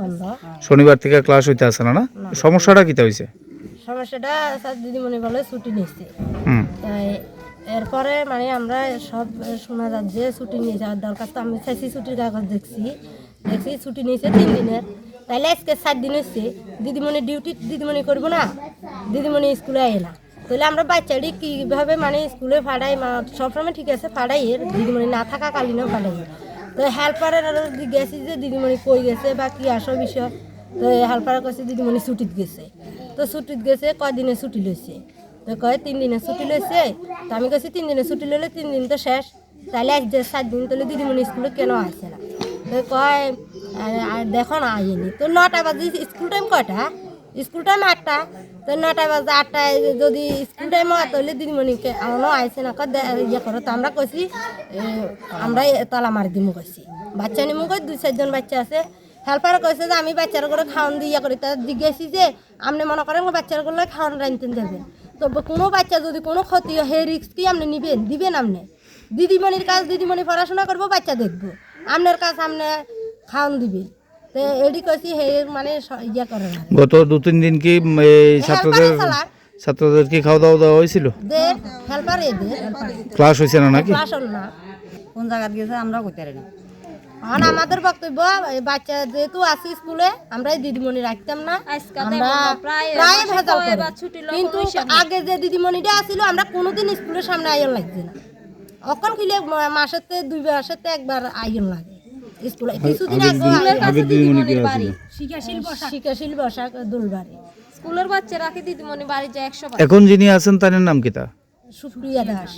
বন্ধ। শনিবার থেকে ক্লাস হইতে আসে না? সমস্যাটা কিটা হইছে? সমস্যাটা স্যার দিদিমণি বলে ছুটি নিচ্ছে, হুম। তাই এরপরে মানে আমরা সব শোনা যাচ্ছে যে ছুটি নিয়ে যাওয়ার দরকার। তো আমি চাইছি ছুটির কাগজ দেখছি ছুটি নিয়েছে 3 দিনের, তাইলে আজকে 4 দিন হচ্ছে। দিদিমণি ডিউটি দিদিমণি করবো না, দিদিমণি স্কুলে আয় না, তাহলে আমরা বাচ্চাটি কীভাবে মানে স্কুলে ফাড়াই? সবসময় ঠিক আছে ফাড়াই, এর দিদিমণি না থাকাকালীনও ফাড়াই। তো হেল্পারের গেছি যে দিদিমণি কই গেছে বা কী আসো বিষয়। তো হেল্পারের কাছে দিদিমণি ছুটিত গেছে। তো ছুটিত গেছে, কয়দিনে ছুটি লইছে? তো কয় 3 দিনের ছুটি লইছে। তো আমি কাছে 3 দিনের ছুটি লইলে 3 দিন তো শেষ, তাহলে এক যে 4 দিন তাহলে দিদিমণি স্কুলে কেন আসছে না? তো কয় আর দেখো না আইনি। তো 9টা বাজে স্কুল টাইম কয়টা? স্কুল টাইম 8টা। তো 9টা বাজে 8টায় যদি স্কুল টাইম হয় তাহলে দিদিমণিকে এমনও আইসে না, ইয়ে করো। তো আমরা কইছি আমরা তালা মারি দিমু কইছি, বাচ্চা নিমু কই 2-4 জন বাচ্চা আছে। হেল্পারে কইছে যে আমি বাচ্চার করে খাওয়ান দিয়ে ইয়ে করি। তা জিজ্ঞাসি যে আপনি মনে করেন বাচ্চার করলে খাওয়ান রাঁধতে দেবেন, তো কোনো বাচ্চা যদি কোনো ক্ষতি হয় হে রিস্ক কি আপনি দিবেন? আপনি দিদিমণির কাজ দিদিমণি পড়াশোনা করবো, বাচ্চা দেখবো, আপনার কাজ আপনি খাওয়ান দিবেন। তো এডি কইছি হে মানে ইয়ে করে না। গত 2-3 দিন কি এই ছাত্রদের কি খাওয়া দাওয়া দেওয়া হয়েছিল? হেল্পার ক্লাস হয়েছে না নাকি? ক্লাস না, কোন জায়গা গিয়েছে আমরা কইতে পারি না। আর আমাদের বক্তব্য বাচ্চা যেহেতু আছে স্কুলে আমরা দিদিমণি রাখতাম না, আমরা প্রায় ভেজাল করি। কিন্তু আগে যে দিদিমণিটা আসছিল আমরা কোনোদিন স্কুলের সামনে আইন লাগছে না। অখন খিলে মাসেতে 2 মাসেতে একবার আইন লাগে স্কুলে। কিছুদিন আগে শিকাশীল বসা দুলবাড়ি স্কুলের বাচ্চারা কি দিদিমণি বাড়ি যায় 100। এখন যিনি আছেন তার নাম কিটা? সুপ্রিয়া দাস।